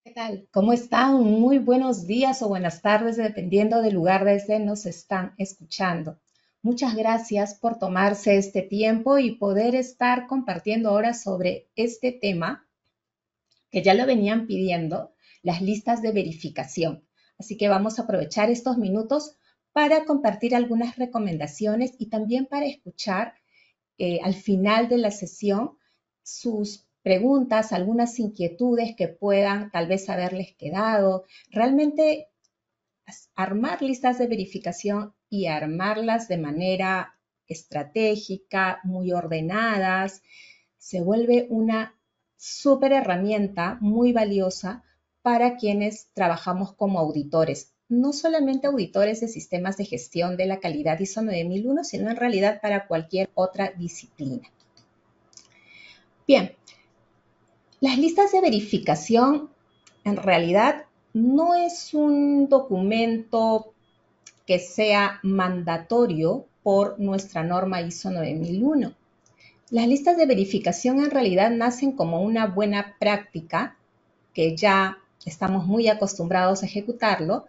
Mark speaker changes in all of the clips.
Speaker 1: ¿Qué tal? ¿Cómo están? Muy buenos días o buenas tardes, dependiendo del lugar desde nos están escuchando. Muchas gracias por tomarse este tiempo y poder estar compartiendo ahora sobre este tema que ya lo venían pidiendo, las listas de verificación. Así que vamos a aprovechar estos minutos para compartir algunas recomendaciones y también para escuchar al final de la sesión sus preguntas, algunas inquietudes que puedan tal vez haberles quedado. Realmente armar listas de verificación y armarlas de manera estratégica, muy ordenadas, se vuelve una súper herramienta muy valiosa para quienes trabajamos como auditores. No solamente auditores de sistemas de gestión de la calidad ISO 9001, sino en realidad para cualquier otra disciplina. Bien, las listas de verificación en realidad no es un documento que sea mandatorio por nuestra norma ISO 9001. Las listas de verificación en realidad nacen como una buena práctica que ya estamos muy acostumbrados a ejecutarlo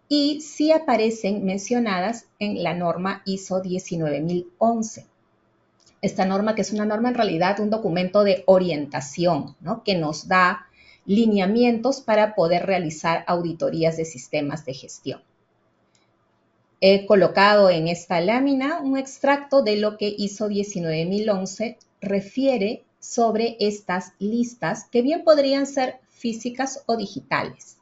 Speaker 1: y sí aparecen mencionadas en la norma ISO 19011. Esta norma, que es una norma en realidad, un documento de orientación, ¿no? Que nos da lineamientos para poder realizar auditorías de sistemas de gestión. He colocado en esta lámina un extracto de lo que ISO 19011 refiere sobre estas listas, que bien podrían ser físicas o digitales.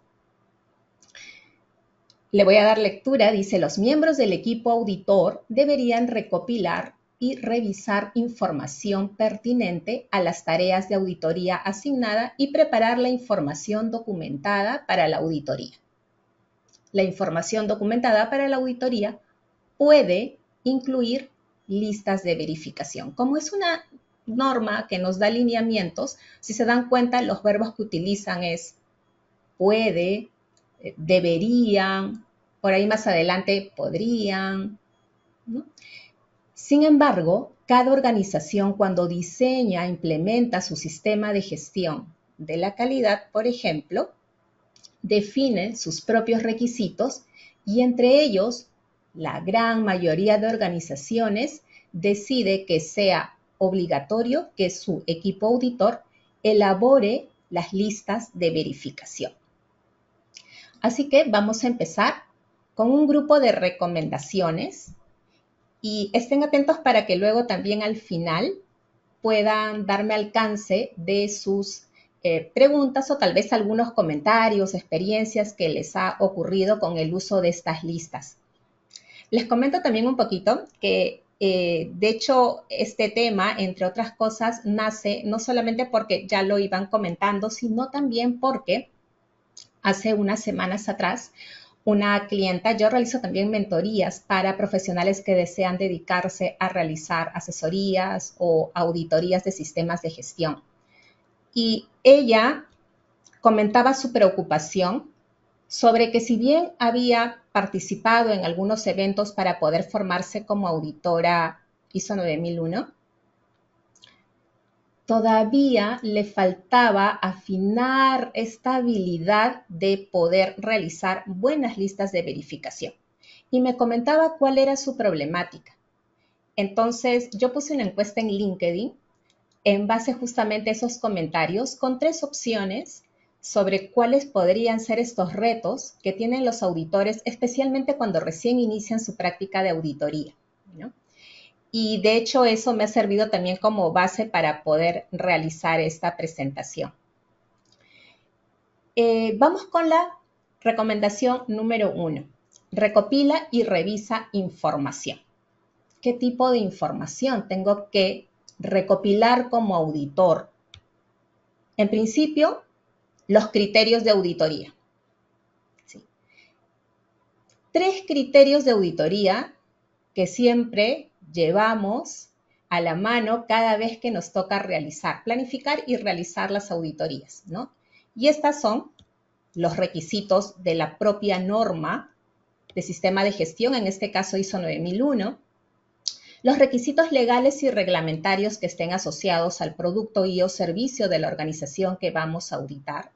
Speaker 1: Le voy a dar lectura. Dice: los miembros del equipo auditor deberían recopilar y revisar información pertinente a las tareas de auditoría asignada y preparar la información documentada para la auditoría. La información documentada para la auditoría puede incluir listas de verificación. Como es una norma que nos da lineamientos, si se dan cuenta, los verbos que utilizan es puede, deberían, por ahí más adelante podrían, ¿no? Sin embargo, cada organización, cuando diseña, implementa su sistema de gestión de la calidad, por ejemplo, define sus propios requisitos y entre ellos, la gran mayoría de organizaciones decide que sea obligatorio que su equipo auditor elabore las listas de verificación. Así que vamos a empezar con un grupo de recomendaciones y estén atentos para que luego también al final puedan darme alcance de sus preguntas o tal vez algunos comentarios, experiencias que les ha ocurrido con el uso de estas listas. Les comento también un poquito que de hecho este tema, entre otras cosas, nace no solamente porque ya lo iban comentando, sino también porque hace unas semanas atrás una clienta, yo realizo también mentorías para profesionales que desean dedicarse a realizar asesorías o auditorías de sistemas de gestión. Y ella comentaba su preocupación sobre que si bien había participado en algunos eventos para poder formarse como auditora ISO 9001, todavía le faltaba afinar esta habilidad de poder realizar buenas listas de verificación. Y me comentaba cuál era su problemática. Entonces, yo puse una encuesta en LinkedIn en base justamente a esos comentarios con 3 opciones sobre cuáles podrían ser estos retos que tienen los auditores, especialmente cuando recién inician su práctica de auditoría, ¿no? Y de hecho eso me ha servido también como base para poder realizar esta presentación. Vamos con la recomendación número 1. Recopila y revisa información. ¿Qué tipo de información tengo que recopilar como auditor? En principio, los criterios de auditoría. ¿Sí? 3 criterios de auditoría que siempre llevamos a la mano cada vez que nos toca realizar, planificar y realizar las auditorías, ¿no? Y estas son los requisitos de la propia norma de sistema de gestión, en este caso ISO 9001, los requisitos legales y reglamentarios que estén asociados al producto y o servicio de la organización que vamos a auditar,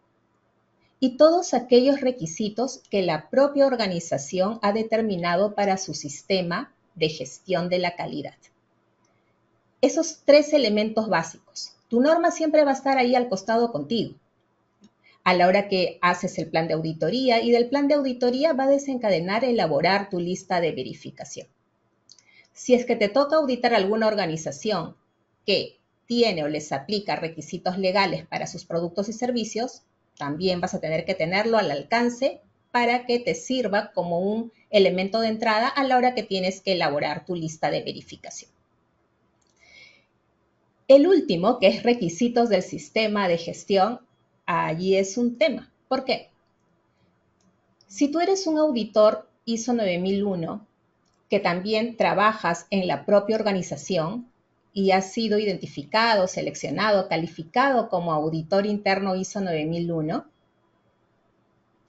Speaker 1: y todos aquellos requisitos que la propia organización ha determinado para su sistema de gestión de la calidad. Esos 3 elementos básicos. Tu norma siempre va a estar ahí al costado contigo a la hora que haces el plan de auditoría, y del plan de auditoría va a desencadenar elaborar tu lista de verificación. Si es que te toca auditar alguna organización que tiene o les aplica requisitos legales para sus productos y servicios, también vas a tener que tenerlo al alcance para que te sirva como un elemento de entrada a la hora que tienes que elaborar tu lista de verificación. El último, que es requisitos del sistema de gestión, allí es un tema. ¿Por qué? Si tú eres un auditor ISO 9001, que también trabajas en la propia organización y has sido identificado, seleccionado, calificado como auditor interno ISO 9001,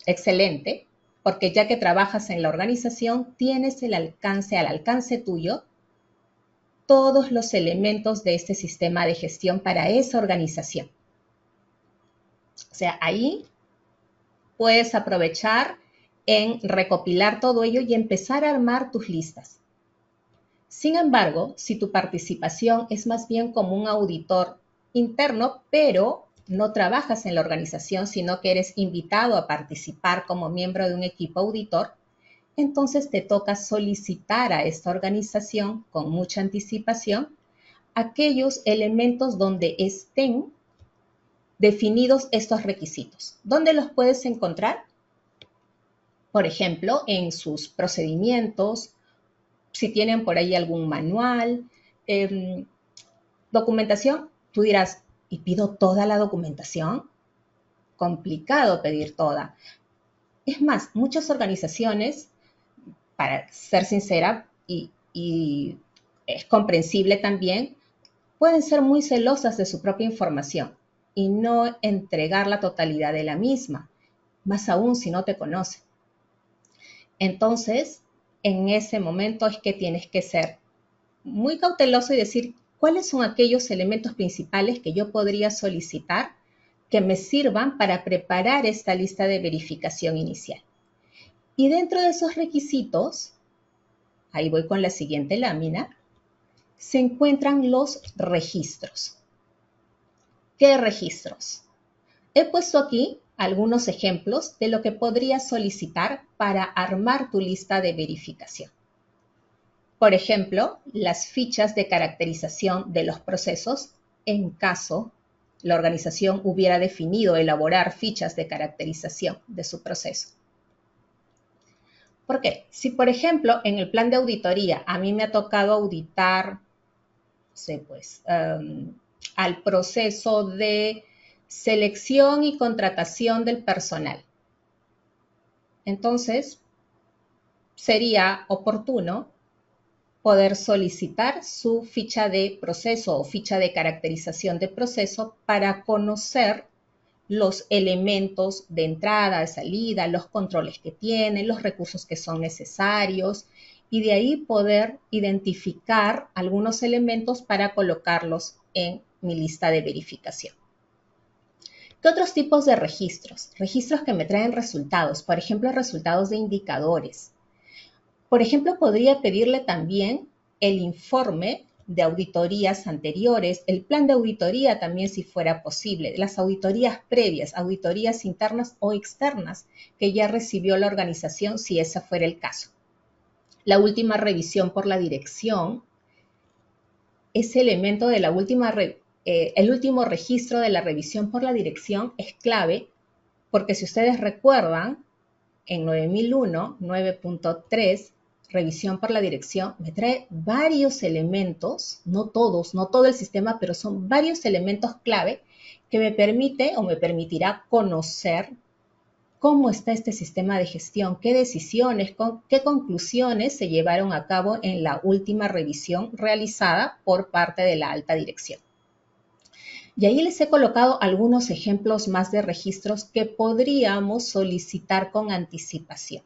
Speaker 1: excelente, porque ya que trabajas en la organización, tienes al alcance tuyo, todos los elementos de este sistema de gestión para esa organización. O sea, ahí puedes aprovechar en recopilar todo ello y empezar a armar tus listas. Sin embargo, si tu participación es más bien como un auditor interno, pero no trabajas en la organización, sino que eres invitado a participar como miembro de un equipo auditor, entonces te toca solicitar a esta organización con mucha anticipación aquellos elementos donde estén definidos estos requisitos. ¿Dónde los puedes encontrar? Por ejemplo, en sus procedimientos, si tienen por ahí algún manual, documentación, tú dirás, ¿y pido toda la documentación? Complicado pedir toda. Es más, muchas organizaciones, para ser sincera, y es comprensible también, pueden ser muy celosas de su propia información y no entregar la totalidad de la misma, más aún si no te conocen. Entonces, en ese momento es que tienes que ser muy cauteloso y decir cuáles son aquellos elementos principales que yo podría solicitar que me sirvan para preparar esta lista de verificación inicial. Y dentro de esos requisitos, ahí voy con la siguiente lámina, se encuentran los registros. ¿Qué registros? He puesto aquí algunos ejemplos de lo que podrías solicitar para armar tu lista de verificación. Por ejemplo, las fichas de caracterización de los procesos en caso la organización hubiera definido elaborar fichas de caracterización de su proceso. ¿Por qué? Si, por ejemplo, en el plan de auditoría a mí me ha tocado auditar, no sé, pues, al proceso de selección y contratación del personal. Entonces, sería oportuno poder solicitar su ficha de proceso o ficha de caracterización de proceso para conocer los elementos de entrada, de salida, los controles que tiene, los recursos que son necesarios, y de ahí poder identificar algunos elementos para colocarlos en mi lista de verificación. ¿Qué otros tipos de registros? Registros que me traen resultados, por ejemplo, resultados de indicadores. Por ejemplo, podría pedirle también el informe de auditorías anteriores, el plan de auditoría también si fuera posible, las auditorías previas, auditorías internas o externas que ya recibió la organización si ese fuera el caso. La última revisión por la dirección, ese elemento de la última el último registro de la revisión por la dirección es clave porque si ustedes recuerdan, en 9001, 9.3, revisión por la dirección, me trae varios elementos, no todos, no todo el sistema, pero son varios elementos clave que me permite o me permitirá conocer cómo está este sistema de gestión, qué decisiones, qué conclusiones se llevaron a cabo en la última revisión realizada por parte de la alta dirección. Y ahí les he colocado algunos ejemplos más de registros que podríamos solicitar con anticipación.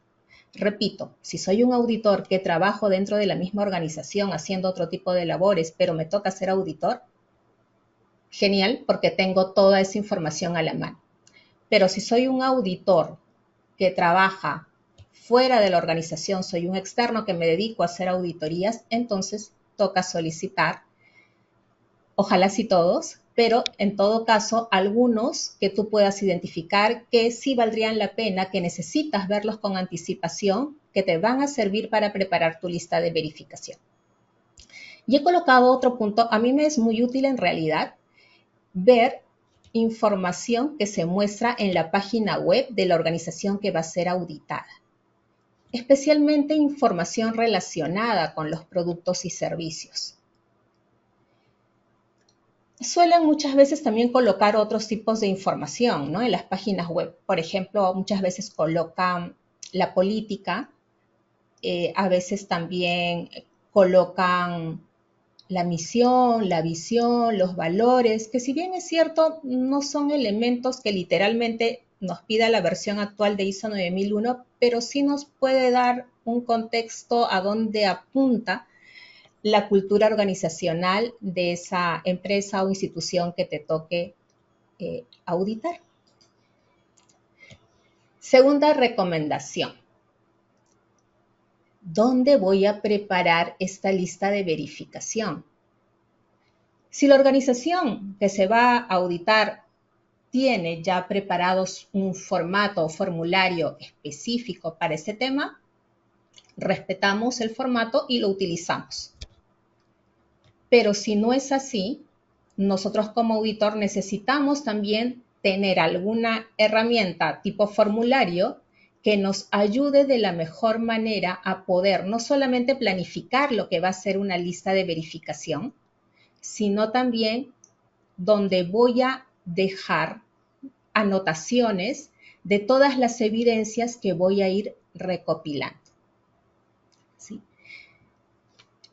Speaker 1: Repito, si soy un auditor que trabajo dentro de la misma organización haciendo otro tipo de labores, pero me toca ser auditor, genial, porque tengo toda esa información a la mano. Pero si soy un auditor que trabaja fuera de la organización, soy un externo que me dedico a hacer auditorías, entonces toca solicitar, ojalá sí todos, pero en todo caso algunos que tú puedas identificar que sí valdrían la pena, que necesitas verlos con anticipación, que te van a servir para preparar tu lista de verificación. Y he colocado otro punto, a mí me es muy útil en realidad ver información que se muestra en la página web de la organización que va a ser auditada, especialmente información relacionada con los productos y servicios. Suelen muchas veces también colocar otros tipos de información, ¿no? En las páginas web. Por ejemplo, muchas veces colocan la política, a veces también colocan la misión, la visión, los valores, que si bien es cierto, no son elementos que literalmente nos pida la versión actual de ISO 9001, pero sí nos puede dar un contexto a dónde apunta la cultura organizacional de esa empresa o institución que te toque auditar. Segunda recomendación. ¿Dónde voy a preparar esta lista de verificación? Si la organización que se va a auditar tiene ya preparados un formato o formulario específico para ese tema, respetamos el formato y lo utilizamos. Pero si no es así, nosotros como auditor necesitamos también tener alguna herramienta tipo formulario que nos ayude de la mejor manera a poder no solamente planificar lo que va a ser una lista de verificación, sino también donde voy a dejar anotaciones de todas las evidencias que voy a ir recopilando. ¿Sí?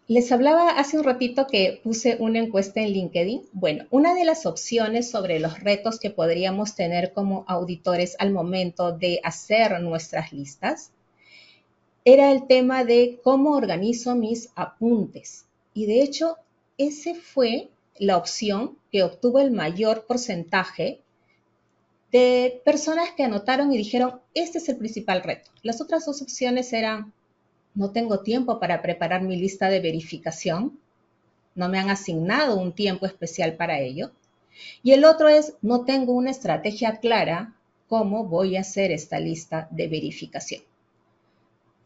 Speaker 1: Les hablaba hace un ratito que puse una encuesta en LinkedIn. Bueno, una de las opciones sobre los retos que podríamos tener como auditores al momento de hacer nuestras listas era el tema de cómo organizo mis apuntes. Y de hecho, esa fue la opción que obtuvo el mayor porcentaje de personas que anotaron y dijeron, este es el principal reto. Las otras dos opciones eran, no tengo tiempo para preparar mi lista de verificación, no me han asignado un tiempo especial para ello. Y el otro es, no tengo una estrategia clara cómo voy a hacer esta lista de verificación.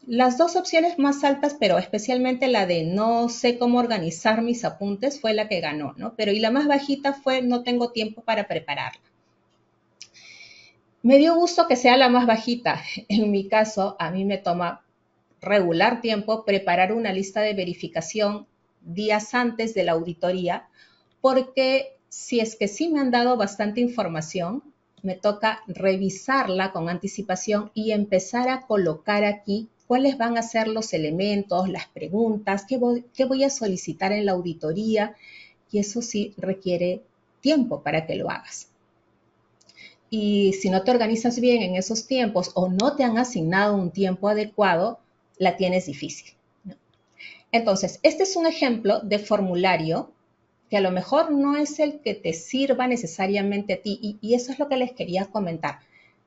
Speaker 1: Las dos opciones más altas, pero especialmente la de no sé cómo organizar mis apuntes, fue la que ganó, ¿no? Pero y la más bajita fue, no tengo tiempo para prepararla. Me dio gusto que sea la más bajita. En mi caso, a mí me toma regular tiempo preparar una lista de verificación días antes de la auditoría, porque si es que sí me han dado bastante información, me toca revisarla con anticipación y empezar a colocar aquí cuáles van a ser los elementos, las preguntas, qué voy a solicitar en la auditoría, y eso sí requiere tiempo para que lo hagas. Y si no te organizas bien en esos tiempos o no te han asignado un tiempo adecuado, la tienes difícil, ¿no? Entonces, este es un ejemplo de formulario que a lo mejor no es el que te sirva necesariamente a ti, y eso es lo que les quería comentar.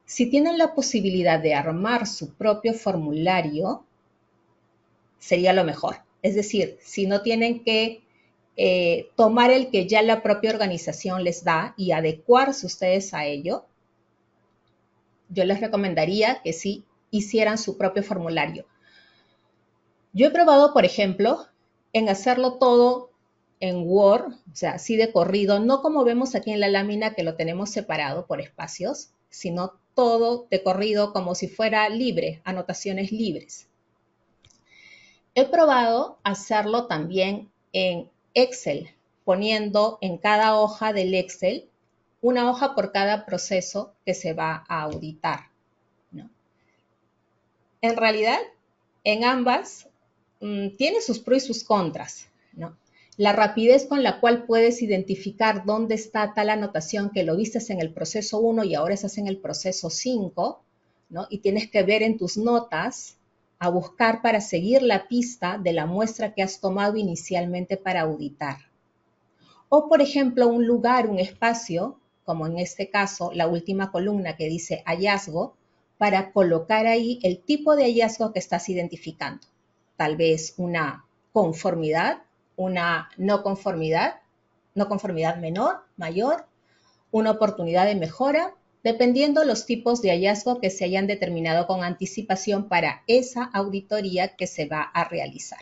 Speaker 1: Si tienen la posibilidad de armar su propio formulario, sería lo mejor. Es decir, si no tienen que tomar el que ya la propia organización les da y adecuarse ustedes a ello, yo les recomendaría que sí hicieran su propio formulario. Yo he probado, por ejemplo, en hacerlo todo en Word, o sea, así de corrido, no como vemos aquí en la lámina que lo tenemos separado por espacios, sino todo de corrido como si fuera libre, anotaciones libres. He probado hacerlo también en Excel, poniendo en cada hoja del Excel una hoja por cada proceso que se va a auditar, ¿no? En realidad, en ambas tiene sus pros y sus contras, ¿no? La rapidez con la cual puedes identificar dónde está tal anotación que lo vistes en el proceso 1 y ahora estás en el proceso 5, ¿no? Y tienes que ver en tus notas a buscar para seguir la pista de la muestra que has tomado inicialmente para auditar. O, por ejemplo, un lugar, un espacio como en este caso la última columna que dice hallazgo, para colocar ahí el tipo de hallazgo que estás identificando. Tal vez una conformidad, una no conformidad menor, mayor, una oportunidad de mejora, dependiendo los tipos de hallazgo que se hayan determinado con anticipación para esa auditoría que se va a realizar.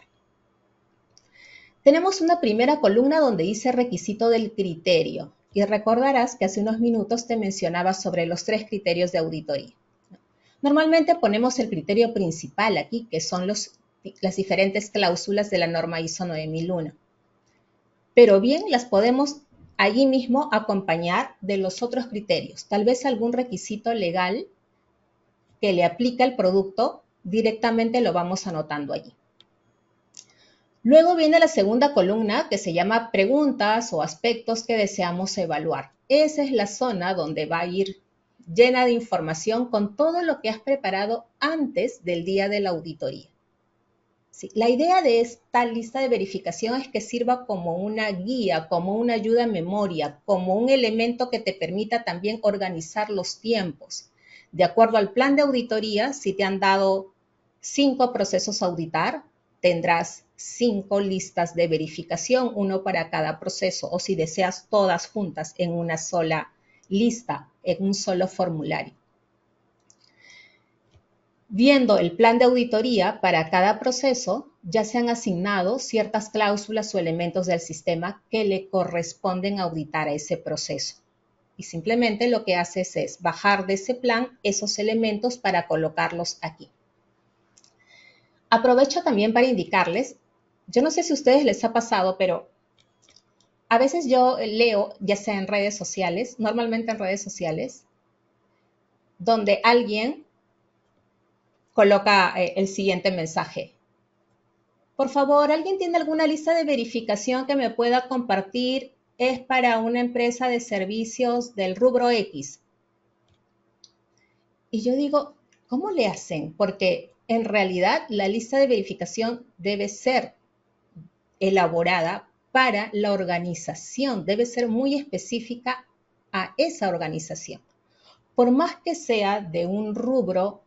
Speaker 1: Tenemos una primera columna donde dice requisito del criterio y recordarás que hace unos minutos te mencionaba sobre los 3 criterios de auditoría. Normalmente ponemos el criterio principal aquí, que son las diferentes cláusulas de la norma ISO 9001. Pero bien las podemos allí mismo acompañar de los otros criterios. Tal vez algún requisito legal que le aplica el producto, directamente lo vamos anotando allí. Luego viene la segunda columna que se llama preguntas o aspectos que deseamos evaluar. Esa es la zona donde va a ir llena de información con todo lo que has preparado antes del día de la auditoría. Sí, la idea de esta lista de verificación es que sirva como una guía, como una ayuda en memoria, como un elemento que te permita también organizar los tiempos. De acuerdo al plan de auditoría, si te han dado 5 procesos a auditar, tendrás 5 listas de verificación, uno para cada proceso, o si deseas todas juntas en una sola lista, en un solo formulario. Viendo el plan de auditoría para cada proceso, ya se han asignado ciertas cláusulas o elementos del sistema que le corresponden auditar a ese proceso. Y simplemente lo que haces es bajar de ese plan esos elementos para colocarlos aquí. Aprovecho también para indicarles, yo no sé si a ustedes les ha pasado, pero a veces yo leo, ya sea en redes sociales, normalmente en redes sociales, donde alguien coloca el siguiente mensaje. Por favor, ¿alguien tiene alguna lista de verificación que me pueda compartir? Es para una empresa de servicios del rubro X. Y yo digo, ¿cómo le hacen? Porque en realidad la lista de verificación debe ser elaborada para la organización, debe ser muy específica a esa organización. Por más que sea de un rubro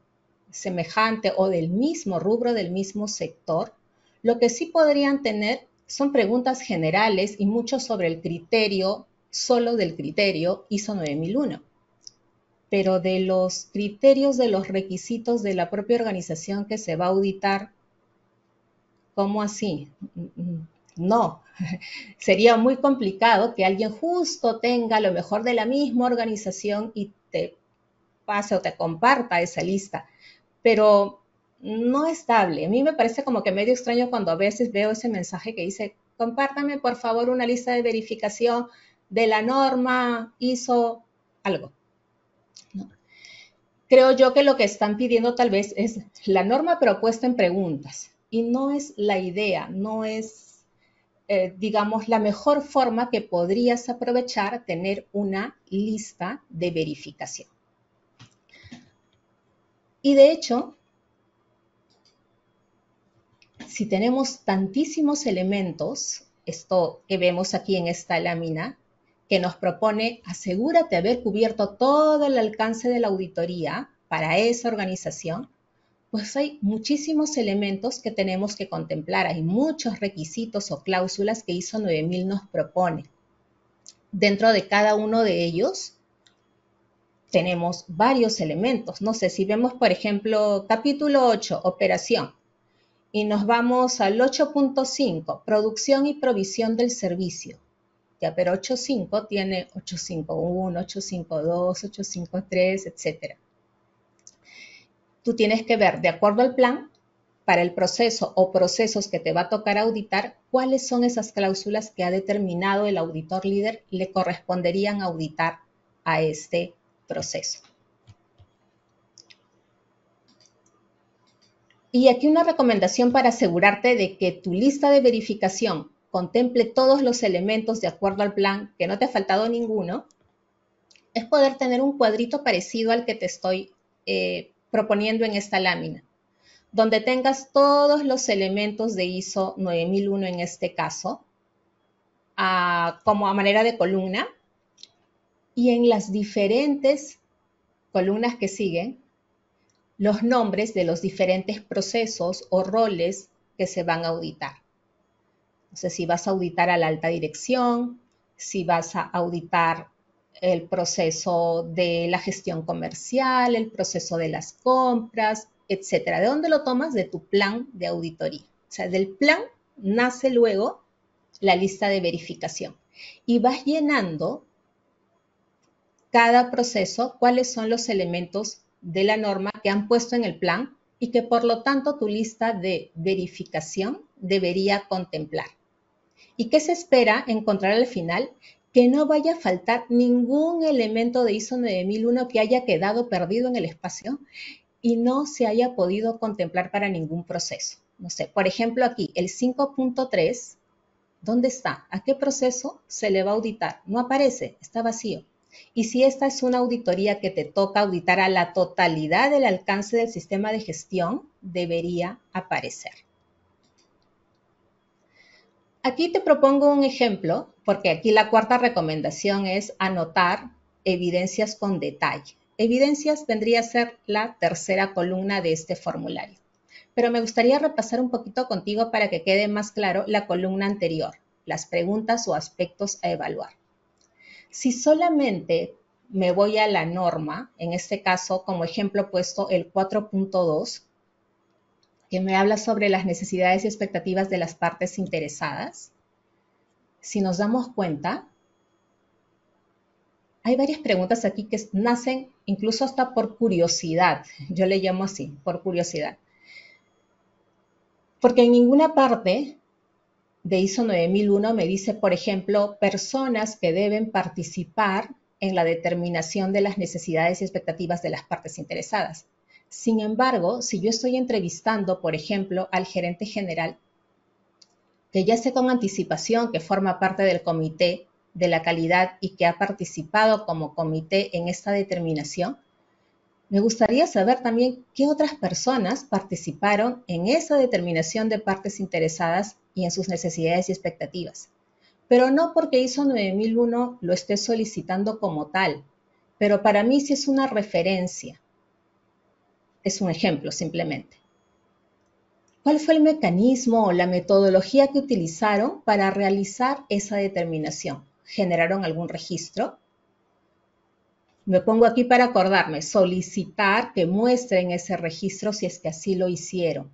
Speaker 1: semejante o del mismo rubro, del mismo sector, lo que sí podrían tener son preguntas generales y mucho sobre el criterio, solo del criterio ISO 9001. Pero de los criterios, de los requisitos de la propia organización que se va a auditar, ¿cómo así? No, sería muy complicado que alguien justo tenga lo mejor de la misma organización y te pase o te comparta esa lista, pero no estable. A mí me parece como que medio extraño cuando a veces veo ese mensaje que dice, compártame por favor una lista de verificación de la norma ISO algo. ¿No? Creo yo que lo que están pidiendo tal vez es la norma propuesta en preguntas y no es la idea, no es, digamos, la mejor forma que podrías aprovechar tener una lista de verificación. Y de hecho, si tenemos tantísimos elementos, esto que vemos aquí en esta lámina, que nos propone asegúrate haber cubierto todo el alcance de la auditoría para esa organización, pues hay muchísimos elementos que tenemos que contemplar. Hay muchos requisitos o cláusulas que ISO 9000 nos propone. Dentro de cada uno de ellos tenemos varios elementos. No sé, si vemos, por ejemplo, capítulo 8, operación, y nos vamos al 8.5, producción y provisión del servicio. Ya, pero 8.5 tiene 851, 852, 853, etc. Tú tienes que ver, de acuerdo al plan, para el proceso o procesos que te va a tocar auditar, cuáles son esas cláusulas que ha determinado el auditor líder le corresponderían auditar a este proceso. Y aquí una recomendación para asegurarte de que tu lista de verificación contemple todos los elementos de acuerdo al plan, que no te ha faltado ninguno, es poder tener un cuadrito parecido al que te estoy proponiendo en esta lámina, donde tengas todos los elementos de ISO 9001 en este caso, como a manera de columna, y en las diferentes columnas que siguen, los nombres de los diferentes procesos o roles que se van a auditar. No sé si vas a auditar a la alta dirección, si vas a auditar el proceso de la gestión comercial, el proceso de las compras, etcétera. ¿De dónde lo tomas? De tu plan de auditoría. O sea, del plan nace luego la lista de verificación y vas llenando cada proceso cuáles son los elementos de la norma que han puesto en el plan y que por lo tanto tu lista de verificación debería contemplar. ¿Y qué se espera encontrar al final? Que no vaya a faltar ningún elemento de ISO 9001 que haya quedado perdido en el espacio y no se haya podido contemplar para ningún proceso. No sé, por ejemplo aquí, el 5.3, ¿dónde está? ¿A qué proceso se le va a auditar? No aparece, está vacío. Y si esta es una auditoría que te toca auditar a la totalidad del alcance del sistema de gestión, debería aparecer. Aquí te propongo un ejemplo, porque aquí la cuarta recomendación es anotar evidencias con detalle. Evidencias vendría a ser la tercera columna de este formulario. Pero me gustaría repasar un poquito contigo para que quede más claro la columna anterior, las preguntas o aspectos a evaluar. Si solamente me voy a la norma, en este caso como ejemplo puesto el 4.2, que me habla sobre las necesidades y expectativas de las partes interesadas, si nos damos cuenta, hay varias preguntas aquí que nacen incluso hasta por curiosidad. Yo le llamo así, por curiosidad. Porque en ninguna parte de ISO 9001 me dice, por ejemplo, personas que deben participar en la determinación de las necesidades y expectativas de las partes interesadas. Sin embargo, si yo estoy entrevistando, por ejemplo, al gerente general, que ya sé con anticipación que forma parte del comité de la calidad y que ha participado como comité en esta determinación, me gustaría saber también qué otras personas participaron en esa determinación de partes interesadas y en sus necesidades y expectativas. Pero no porque ISO 9001 lo esté solicitando como tal, pero para mí sí es una referencia, es un ejemplo simplemente. ¿Cuál fue el mecanismo o la metodología que utilizaron para realizar esa determinación? ¿Generaron algún registro? Me pongo aquí para acordarme, solicitar que muestren ese registro si es que así lo hicieron.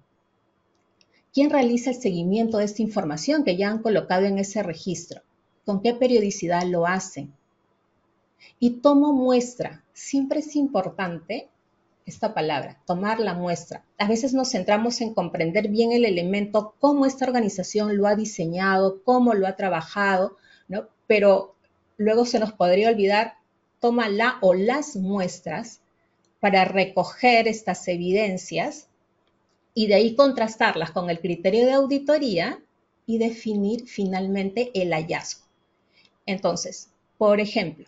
Speaker 1: ¿Quién realiza el seguimiento de esta información que ya han colocado en ese registro? ¿Con qué periodicidad lo hacen? Y tomo muestra. Siempre es importante esta palabra, tomar la muestra. A veces nos centramos en comprender bien el elemento, cómo esta organización lo ha diseñado, cómo lo ha trabajado, ¿no? Pero luego se nos podría olvidar, toma la o las muestras para recoger estas evidencias y de ahí contrastarlas con el criterio de auditoría y definir finalmente el hallazgo. Entonces, por ejemplo,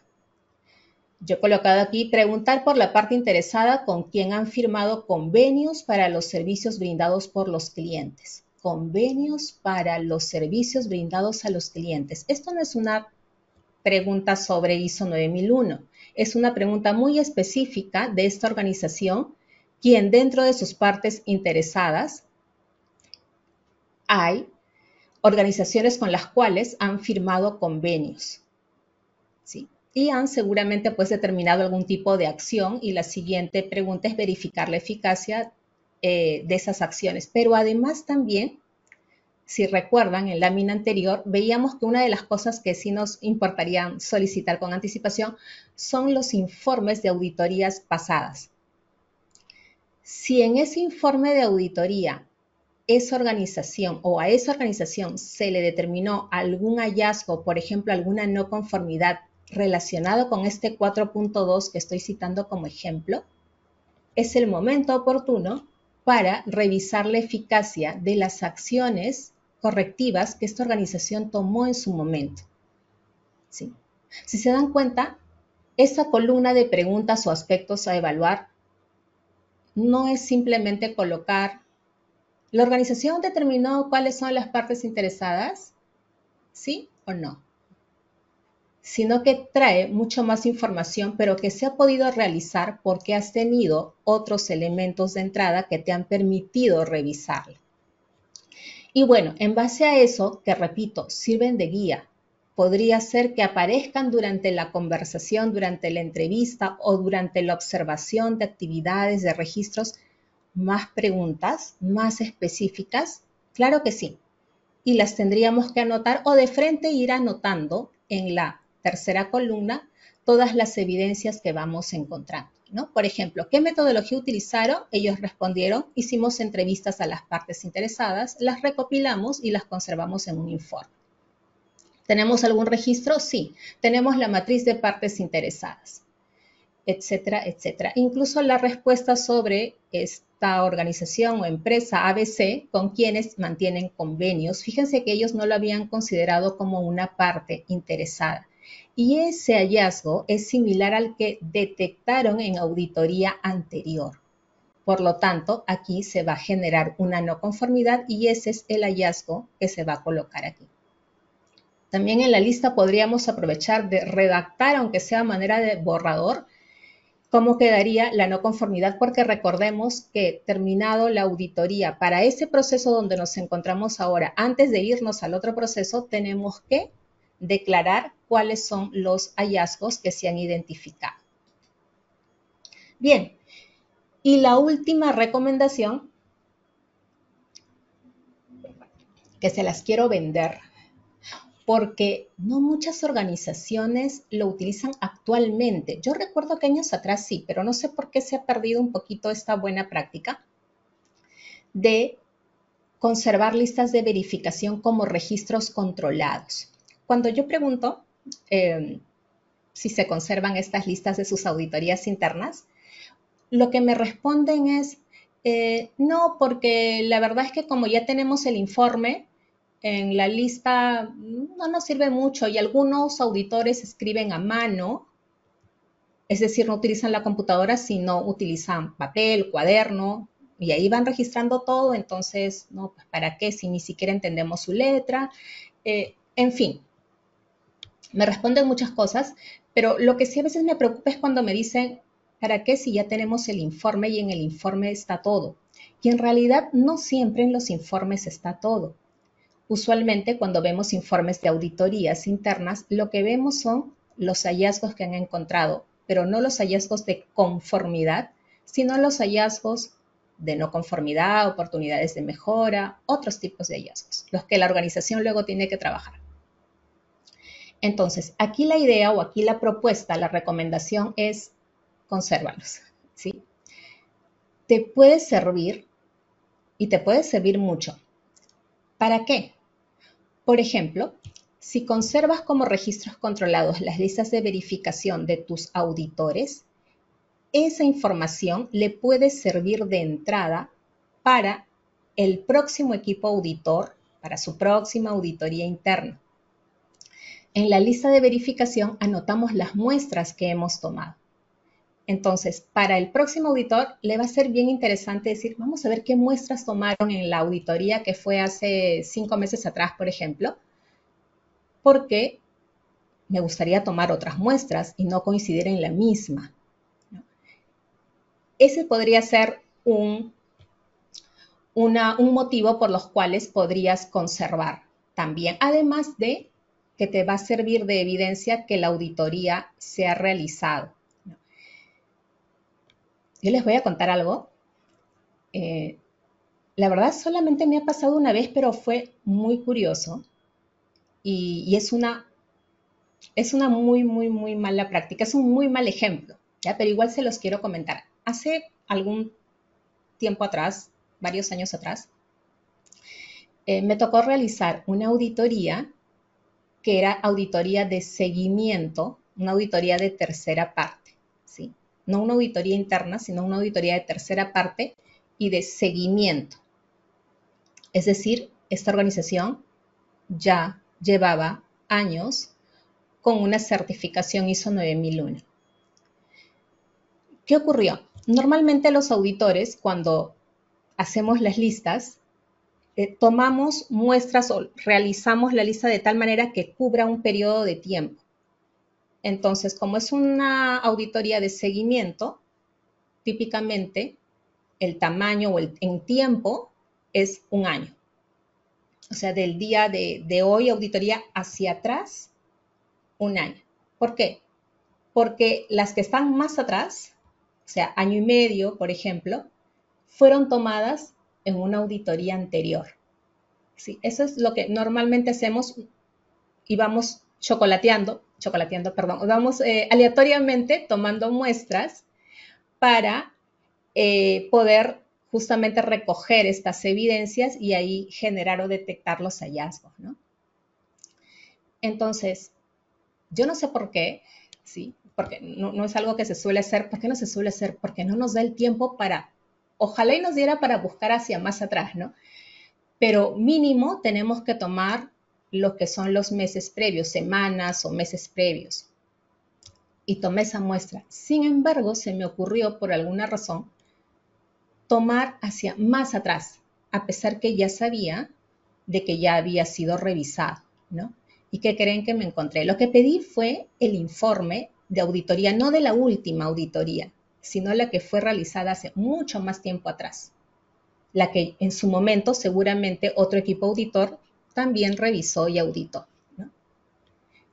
Speaker 1: yo he colocado aquí preguntar por la parte interesada con quien han firmado convenios para los servicios brindados por los clientes. Convenios para los servicios brindados a los clientes. Esto no es una pregunta sobre ISO 9001. Es una pregunta muy específica de esta organización, quien dentro de sus partes interesadas hay organizaciones con las cuales han firmado convenios, ¿sí? Y han seguramente pues determinado algún tipo de acción y la siguiente pregunta es verificar la eficacia de esas acciones. Pero además también, si recuerdan, en la lámina anterior veíamos que una de las cosas que sí nos importaría solicitar con anticipación son los informes de auditorías pasadas. Si en ese informe de auditoría esa organización o a esa organización se le determinó algún hallazgo, por ejemplo, alguna no conformidad relacionado con este 4.2 que estoy citando como ejemplo, es el momento oportuno para revisar la eficacia de las acciones correctivas que esta organización tomó en su momento. ¿Sí? Si se dan cuenta, esa columna de preguntas o aspectos a evaluar no es simplemente colocar, ¿la organización determinó cuáles son las partes interesadas? ¿Sí o no? sino que trae mucho más información, pero que se ha podido realizar porque has tenido otros elementos de entrada que te han permitido revisarlo. Y bueno, en base a eso, que repito, sirven de guía. Podría ser que aparezcan durante la conversación, durante la entrevista o durante la observación de actividades, de registros, más preguntas, más específicas. Claro que sí. Y las tendríamos que anotar o de frente ir anotando en la tercera columna todas las evidencias que vamos encontrando, ¿no? Por ejemplo, ¿qué metodología utilizaron? Ellos respondieron, hicimos entrevistas a las partes interesadas, las recopilamos y las conservamos en un informe. ¿Tenemos algún registro? Sí. Tenemos la matriz de partes interesadas, etcétera, etcétera. Incluso la respuesta sobre esta organización o empresa ABC con quienes mantienen convenios. Fíjense que ellos no lo habían considerado como una parte interesada. Y ese hallazgo es similar al que detectaron en auditoría anterior. Por lo tanto, aquí se va a generar una no conformidad y ese es el hallazgo que se va a colocar aquí. También en la lista podríamos aprovechar de redactar, aunque sea a manera de borrador, cómo quedaría la no conformidad, porque recordemos que terminado la auditoría para ese proceso donde nos encontramos ahora, antes de irnos al otro proceso, tenemos que declarar cuáles son los hallazgos que se han identificado. Bien, y la última recomendación, que se las quiero vender, porque no muchas organizaciones lo utilizan actualmente. Yo recuerdo que años atrás sí, pero no sé por qué se ha perdido un poquito esta buena práctica de conservar listas de verificación como registros controlados. Cuando yo pregunto si se conservan estas listas de sus auditorías internas, lo que me responden es, no, porque la verdad es que como ya tenemos el informe, en la lista no nos sirve mucho y algunos auditores escriben a mano, es decir, no utilizan la computadora, sino utilizan papel, cuaderno, y ahí van registrando todo, entonces, no, pues ¿para qué si ni siquiera entendemos su letra? En fin, me responden muchas cosas, pero lo que sí a veces me preocupa es cuando me dicen, ¿para qué si ya tenemos el informe y en el informe está todo? Y en realidad no siempre en los informes está todo. Usualmente cuando vemos informes de auditorías internas, lo que vemos son los hallazgos que han encontrado, pero no los hallazgos de conformidad, sino los hallazgos de no conformidad, oportunidades de mejora, otros tipos de hallazgos, los que la organización luego tiene que trabajar. Entonces, aquí la idea o aquí la propuesta, la recomendación es consérvalos, ¿sí? Te puede servir y te puede servir mucho. ¿Para qué? Por ejemplo, si conservas como registros controlados las listas de verificación de tus auditores, esa información le puede servir de entrada para el próximo equipo auditor, para su próxima auditoría interna. En la lista de verificación anotamos las muestras que hemos tomado. Entonces, para el próximo auditor le va a ser bien interesante decir, vamos a ver qué muestras tomaron en la auditoría que fue hace 5 meses atrás, por ejemplo, porque me gustaría tomar otras muestras y no coincidir en la misma. Ese podría ser un motivo por los cuales podrías conservar también, además de que te va a servir de evidencia que la auditoría se ha realizado. Yo les voy a contar algo. La verdad solamente me ha pasado una vez, pero fue muy curioso y es una muy, muy, muy mala práctica, es un muy mal ejemplo, ¿ya? Pero igual se los quiero comentar. Hace algún tiempo atrás, varios años atrás, me tocó realizar una auditoría que era auditoría de seguimiento, una auditoría de tercera parte, ¿sí? No una auditoría interna, sino una auditoría de tercera parte y de seguimiento. Es decir, esta organización ya llevaba años con una certificación ISO 9001. ¿Qué ocurrió? Normalmente los auditores, cuando hacemos las listas, tomamos muestras o realizamos la lista de tal manera que cubra un periodo de tiempo. Entonces, como es una auditoría de seguimiento, típicamente el tamaño o en tiempo es un año. O sea, del día de hoy, auditoría hacia atrás, un año. ¿Por qué? Porque las que están más atrás, o sea, año y medio, por ejemplo, fueron tomadas en una auditoría anterior. ¿Sí? Eso es lo que normalmente hacemos y vamos vamos aleatoriamente tomando muestras para poder justamente recoger estas evidencias y ahí generar o detectar los hallazgos, ¿no? Entonces, yo no sé por qué, ¿sí? Porque no es algo que se suele hacer. ¿Por qué no se suele hacer? Porque no nos da el tiempo para, ojalá y nos diera para buscar hacia más atrás, ¿no? Pero mínimo tenemos que tomar lo que son los meses previos, semanas o meses previos. Y tomé esa muestra. Sin embargo, se me ocurrió por alguna razón tomar hacia más atrás, a pesar que ya sabía de que ya había sido revisado, ¿no? ¿Y qué creen que me encontré? Lo que pedí fue el informe de auditoría, no de la última auditoría, sino la que fue realizada hace mucho más tiempo atrás, la que en su momento seguramente otro equipo auditor también revisó y auditó, ¿no?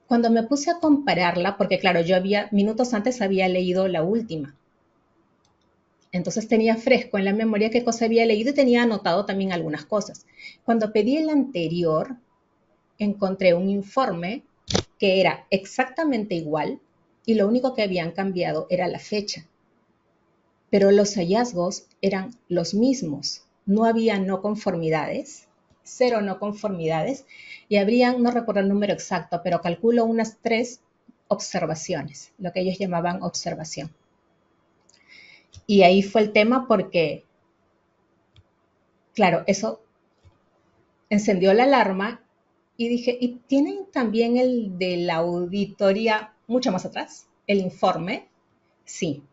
Speaker 1: Cuando me puse a compararla, porque claro, yo minutos antes había leído la última, entonces tenía fresco en la memoria qué cosa había leído y tenía anotado también algunas cosas. Cuando pedí el anterior, encontré un informe que era exactamente igual y lo único que habían cambiado era la fecha. Pero los hallazgos eran los mismos. No había no conformidades, cero no conformidades, y habrían, no recuerdo el número exacto, pero calculo unas 3 observaciones, lo que ellos llamaban observación. Y ahí fue el tema porque, claro, eso encendió la alarma y dije, ¿y tienen también el de la auditoría mucho más atrás? ¿El informe? Sí,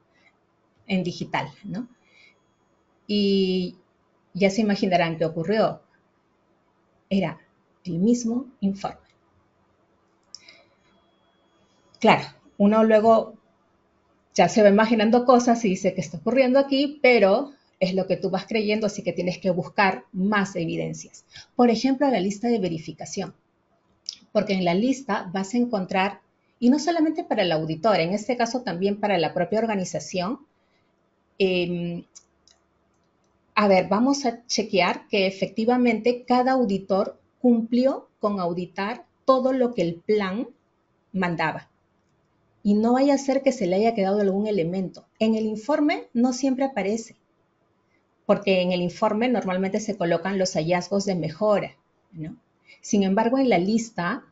Speaker 1: en digital, ¿no? Y ya se imaginarán qué ocurrió. Era el mismo informe. Claro, uno luego ya se va imaginando cosas y dice, ¿qué está ocurriendo aquí? Pero es lo que tú vas creyendo, así que tienes que buscar más evidencias. Por ejemplo, la lista de verificación, porque en la lista vas a encontrar, y no solamente para el auditor, en este caso también para la propia organización, a ver, vamos a chequear que efectivamente cada auditor cumplió con auditar todo lo que el plan mandaba. Y no vaya a ser que se le haya quedado algún elemento. En el informe no siempre aparece, porque en el informe normalmente se colocan los hallazgos de mejora, ¿no? Sin embargo, en la lista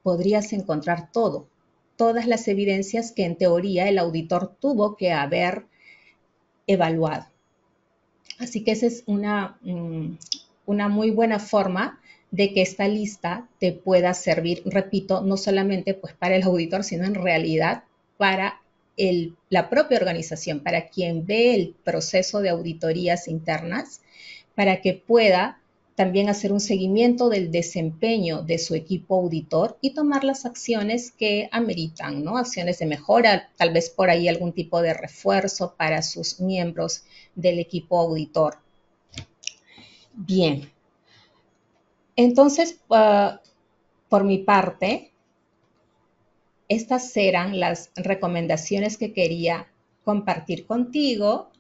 Speaker 1: podrías encontrar todo, todas las evidencias que en teoría el auditor tuvo que haber evaluado. Así que esa es una muy buena forma de que esta lista te pueda servir, repito, no solamente pues para el auditor, sino en realidad para la propia organización, para quien ve el proceso de auditorías internas, para que pueda también hacer un seguimiento del desempeño de su equipo auditor y tomar las acciones que ameritan, ¿no? Acciones de mejora, tal vez por ahí algún tipo de refuerzo para sus miembros del equipo auditor. Bien, entonces, por mi parte, estas eran las recomendaciones que quería compartir contigo